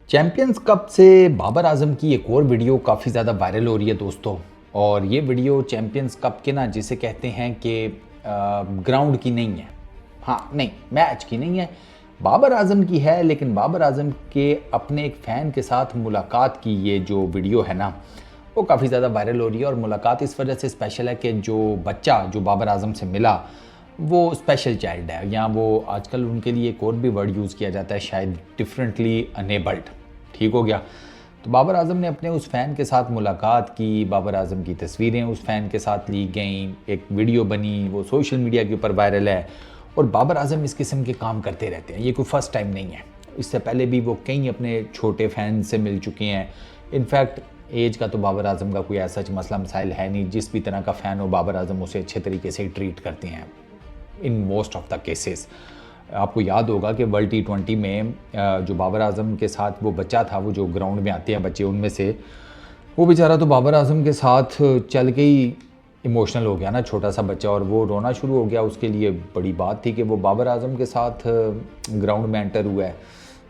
Champions cup से बाबर आजम की एक और वीडियो काफ़ी ज़्यादा वायरल हो रही है दोस्तों। और ये वीडियो चैंपियंस कप के ना जिसे कहते हैं कि ग्राउंड की नहीं है, हाँ नहीं मैच की नहीं है, बाबर आजम की है। लेकिन बाबर आजम के अपने एक फ़ैन के साथ मुलाकात की ये जो वीडियो है ना वो काफ़ी ज़्यादा वायरल हो रही है। और मुलाकात इस वजह से स्पेशल है कि जो बच्चा जो बाबर आजम से मिला वो स्पेशल चाइल्ड है, या वो आजकल उनके लिए एक और भी वर्ड यूज़ किया जाता है शायद डिफरेंटली अनेबल्ड। ठीक हो गया। तो बाबर आजम ने अपने उस फ़ैन के साथ मुलाकात की, बाबर आजम की तस्वीरें उस फ़ैन के साथ ली गई, एक वीडियो बनी, वो सोशल मीडिया के ऊपर वायरल है। और बाबर आजम इस किस्म के काम करते रहते हैं, ये कोई फ़र्स्ट टाइम नहीं है। इससे पहले भी वो कई अपने छोटे फ़ैन से मिल चुके हैं। इनफैक्ट एज का तो बाबर आजम का कोई ऐसा मसला मसाइल है नहीं, जिस भी तरह का फ़ैन हो बाबर आजम उसे अच्छे तरीके से ट्रीट करते हैं in most of the cases. आपको याद होगा कि वर्ल्ड T20 में जो बाबर आजम के साथ वो बच्चा था, वो जो ग्राउंड में आते हैं बच्चे, उनमें से वो बेचारा तो बाबर आजम के साथ चल के ही इमोशनल हो गया ना, छोटा सा बच्चा, और वो रोना शुरू हो गया। उसके लिए बड़ी बात थी कि वो बाबर आजम के साथ ग्राउंड में एंटर हुआ है।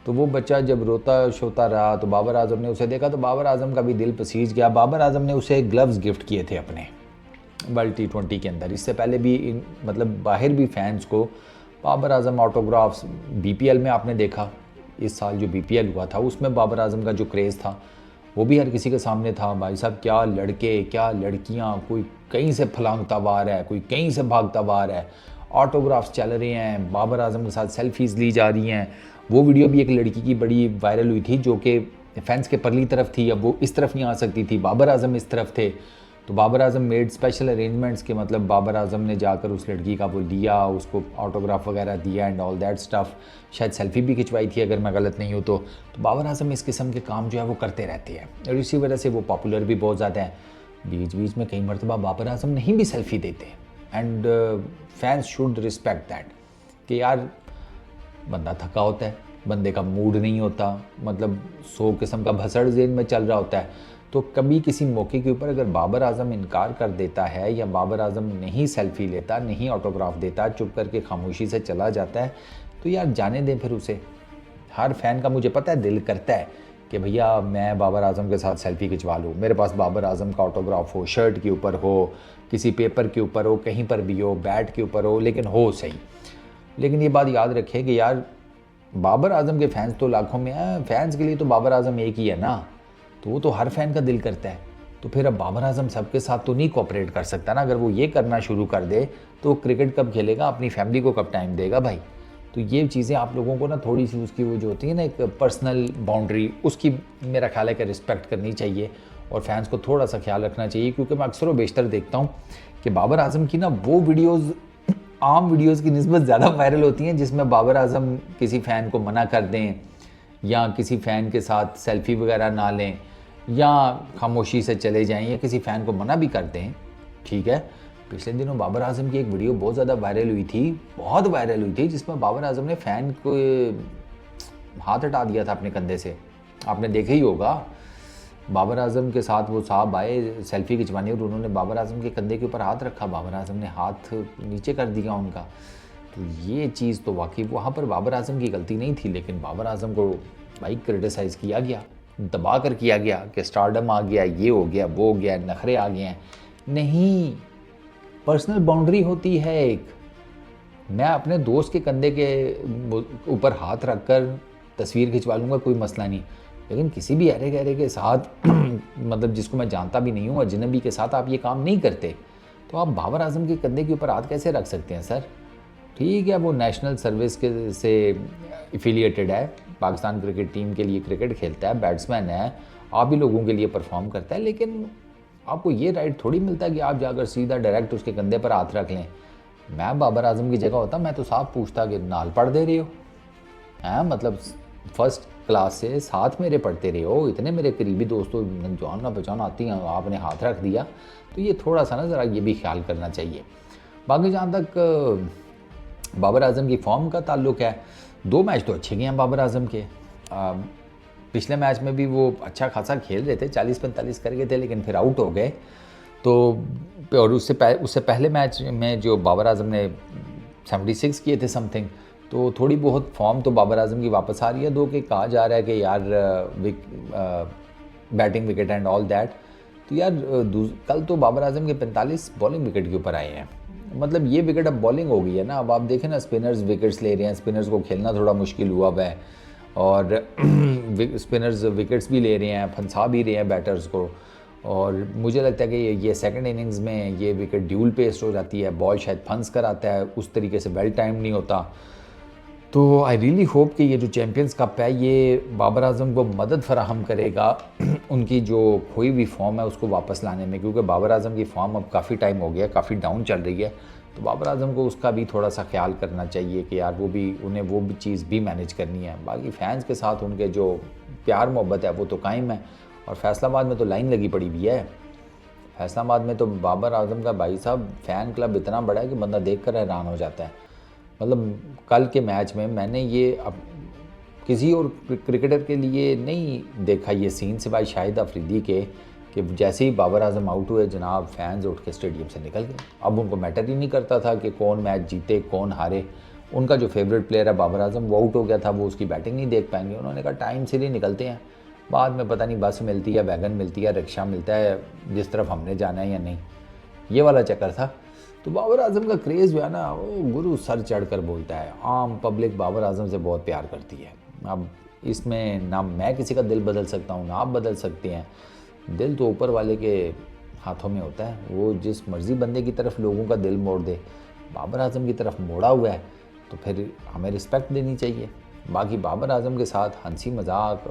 तो वो बच्चा जब रोता शोता रहा तो बाबर आजम ने उसे देखा तो बाबर आजम का भी दिल पसीज गया। बाबर आजम ने उसे ग्लव्स गिफ्ट किए थे अपने वर्ल्ड T20 के अंदर। इससे पहले भी मतलब बाहर भी फैंस को बाबर आजम ऑटोग्राफ्स, BPL में आपने देखा, इस साल जो BPL हुआ था उसमें बाबर आजम का जो क्रेज़ था वो भी हर किसी के सामने था। भाई साहब, क्या लड़के क्या लड़कियां, कोई कहीं से फलांगता वार है, कोई कहीं से भागता वार है, ऑटोग्राफ्स चल रहे हैं, बाबर आजम के साथ सेल्फीज़ ली जा रही हैं। वो वीडियो भी एक लड़की की बड़ी वायरल हुई थी जो कि फैंस के परली तरफ थी, अब वो इस तरफ नहीं आ सकती थी, बाबर आजम इस तरफ थे। तो Babar Azam made special arrangements के, मतलब बाबर आजम ने जाकर उस लड़की का वो लिया, उसको ऑटोग्राफ वगैरह दिया एंड ऑल दैट स्टफ़। शायद सेल्फी भी खिंचवाई थी अगर मैं गलत नहीं हूँ तो बाबर आजम इस किस्म के काम जो है वो करते रहते हैं और इसी वजह से वो पॉपुलर भी बहुत ज़्यादा है। बीच बीच में कई मरतबा बाबर आजम नहीं भी सेल्फी देते and fans should respect that कि यार बंदा थका होता है, बंदे का मूड नहीं होता, मतलब 100 किस्म का भसड़ ज़हन में चल रहा होता है। तो कभी किसी मौके के ऊपर अगर बाबर आजम इनकार कर देता है या बाबर आजम नहीं सेल्फी लेता, नहीं ऑटोग्राफ देता, चुप करके खामोशी से चला जाता है, तो यार जाने दें फिर उसे। हर फ़ैन का मुझे पता है दिल करता है कि भैया मैं बाबर आजम के साथ सेल्फी खिंचवा लूँ, मेरे पास बाबर आजम का ऑटोग्राफ हो, शर्ट के ऊपर हो, किसी पेपर के ऊपर हो, कहीं पर भी हो, बैट के ऊपर हो, लेकिन हो सही। लेकिन ये बात याद रखें कि यार बाबर आजम के फैंस तो लाखों में हैं, फैंस के लिए तो बाबर आजम एक ही है ना, तो वो तो हर फैन का दिल करता है। तो फिर अब बाबर आजम सबके साथ तो नहीं कोऑपरेट कर सकता ना। अगर वो ये करना शुरू कर दे तो क्रिकेट कब खेलेगा, अपनी फैमिली को कब टाइम देगा भाई। तो ये चीज़ें आप लोगों को ना थोड़ी सी उसकी वो जो होती है ना एक पर्सनल बाउंड्री, उसकी मेरा ख्याल है कि रिस्पेक्ट करनी चाहिए और फैंस को थोड़ा सा ख्याल रखना चाहिए। क्योंकि मैं अक्सर व बेशतर देखता हूँ कि बाबर आजम की ना वो वीडियोज़ आम वीडियोज़ की निस्बत ज़्यादा वायरल होती हैं जिसमें बाबर आजम किसी फ़ैन को मना कर दें या किसी फ़ैन के साथ सेल्फी वगैरह ना लें या खामोशी से चले जाएं या किसी फ़ैन को मना भी कर दें। ठीक है, पिछले दिनों बाबर आजम की एक वीडियो बहुत ज़्यादा वायरल हुई थी, बहुत वायरल हुई थी, जिसमें बाबर आजम ने फ़ैन को हाथ हटा दिया था अपने कंधे से। आपने देखा ही होगा, बाबर आजम के साथ वो साहब आए सेल्फी खिंचवाने और उन्होंने बाबर आजम के कंधे के ऊपर हाथ रखा, बाबर आजम ने हाथ नीचे कर दिया उनका। तो ये चीज़ तो वाकई वहाँ पर बाबर आजम की गलती नहीं थी, लेकिन बाबर आजम को भाई क्रिटिसाइज़ किया गया, दबा कर किया गया कि स्टारडम आ गया, ये हो गया, वो हो गया, नखरे आ गए हैं। नहीं, पर्सनल बाउंड्री होती है एक। मैं अपने दोस्त के कंधे के ऊपर हाथ रख कर तस्वीर खिंचवा लूँगा, कोई मसला नहीं, लेकिन किसी भी अरे गहरे के साथ मतलब जिसको मैं जानता भी नहीं हूँ, अजनबी के साथ आप ये काम नहीं करते। तो आप बाबर आजम के कंधे के ऊपर हाथ कैसे रख सकते हैं सर? ठीक है, वो नेशनल सर्विस के से एफिलिएटेड है, पाकिस्तान क्रिकेट टीम के लिए क्रिकेट खेलता है, बैट्समैन है, आप ही लोगों के लिए परफॉर्म करता है, लेकिन आपको ये राइट थोड़ी मिलता है कि आप जाकर सीधा डायरेक्ट उसके कंधे पर हाथ रख लें। मैं बाबर आजम की जगह होता मैं तो साफ पूछता कि नाल पढ़ दे रहे हो हैं, मतलब फर्स्ट क्लास से साथ मेरे पढ़ते रहे हो, इतने मेरे करीबी दोस्तों जान ना पहचान आती हैं, आपने हाथ रख दिया। तो ये थोड़ा सा ना ज़रा ये भी ख्याल करना चाहिए। बाकी जहाँ तक बाबर आजम की फॉर्म का ताल्लुक़ है, 2 मैच तो अच्छे गए हैं बाबर आजम के। पिछले मैच में भी वो अच्छा खासा खेल रहे थे, 40-45 कर गए थे, लेकिन फिर आउट हो गए। तो और उससे पहले मैच में जो बाबर आजम ने 76 किए थे समथिंग, तो थोड़ी बहुत फॉर्म तो बाबर आजम की वापस आ रही है, दो कि कहा जा रहा है कि यार batting wicket and all that. तो यार कल तो बाबर आजम के 45 बॉलिंग विकेट के ऊपर आए हैं। मतलब ये विकेट अब बॉलिंग हो गई है ना। अब आप देखें ना, स्पिनर्स विकेट्स ले रहे हैं, स्पिनर्स को खेलना थोड़ा मुश्किल हुआ हुआ है, और स्पिनर्स विकेट्स भी ले रहे हैं, फंसा भी रहे हैं बैटर्स को। और मुझे लगता है कि ये सेकंड इनिंग्स में ये विकेट ड्यूल पेस्ट हो जाती है, बॉल शायद फंस कर आता है, उस तरीके से वेल टाइम नहीं होता। तो आई रियली होप कि ये जो चैम्पियंस कप है ये बाबर आजम को मदद फराहम करेगा उनकी जो खोई हुई फॉर्म है उसको वापस लाने में, क्योंकि बाबर आजम की फॉर्म अब काफ़ी टाइम हो गया, काफ़ी डाउन चल रही है। तो बाबर आजम को उसका भी थोड़ा सा ख्याल करना चाहिए कि यार उन्हें वो भी चीज़ भी मैनेज करनी है। बाकी फैंस के साथ उनके जो प्यार मोहब्बत है वो तो कायम है। और फैसलाबाद में तो लाइन लगी पड़ी हुई है। फैसलाबाद में तो बाबर आजम का भाई साहब फ़ैन क्लब इतना बड़ा है कि बंदा देख कर हैरान हो जाता है। मतलब कल के मैच में मैंने ये अब किसी और क्रिकेटर के लिए नहीं देखा ये सीन, सिवाय शाहिद अफरीदी के, कि जैसे ही बाबर आजम आउट हुए जनाब फैंस उठ के स्टेडियम से निकल गए। अब उनको मैटर ही नहीं करता था कि कौन मैच जीते कौन हारे। उनका जो फेवरेट प्लेयर है बाबर आजम वो आउट हो गया था, वो उसकी बैटिंग नहीं देख पाएंगे। उन्होंने कहा टाइम से ही निकलते हैं, बाद में पता नहीं बस मिलती है, वैगन मिलती है, रिक्शा मिलता है जिस तरफ हमने जाना है या नहीं, ये वाला चक्कर था। तो बाबर आजम का क्रेज़ जो है ना वो गुरु सर चढ़ कर बोलता है। आम पब्लिक बाबर आजम से बहुत प्यार करती है। अब इसमें ना मैं किसी का दिल बदल सकता हूँ ना आप बदल सकते हैं। दिल तो ऊपर वाले के हाथों में होता है, वो जिस मर्ज़ी बंदे की तरफ लोगों का दिल मोड़ दे। बाबर आजम की तरफ मोड़ा हुआ है तो फिर हमें रिस्पेक्ट देनी चाहिए। बाकी बाबर आजम के साथ हंसी मजाक,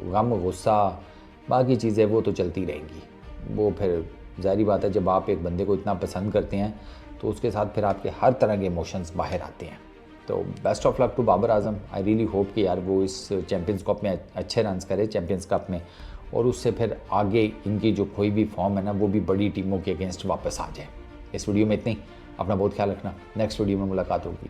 गम गुस्सा, बाकी चीज़ें वो तो चलती रहेंगी। वो फिर ज़ाहिर बात है, जब आप एक बंदे को इतना पसंद करते हैं तो उसके साथ फिर आपके हर तरह के इमोशंस बाहर आते हैं। तो best of luck to Babar Azam. I really hope कि यार वो इस चैम्पियंस कप में अच्छे रन्स करे चैम्पियंस कप में, और उससे फिर आगे इनकी जो कोई भी फॉर्म है ना वो भी बड़ी टीमों के अगेंस्ट वापस आ जाए। इस वीडियो में इतनी, अपना बहुत ख्याल रखना। नेक्स्ट वीडियो में मुलाकात होगी।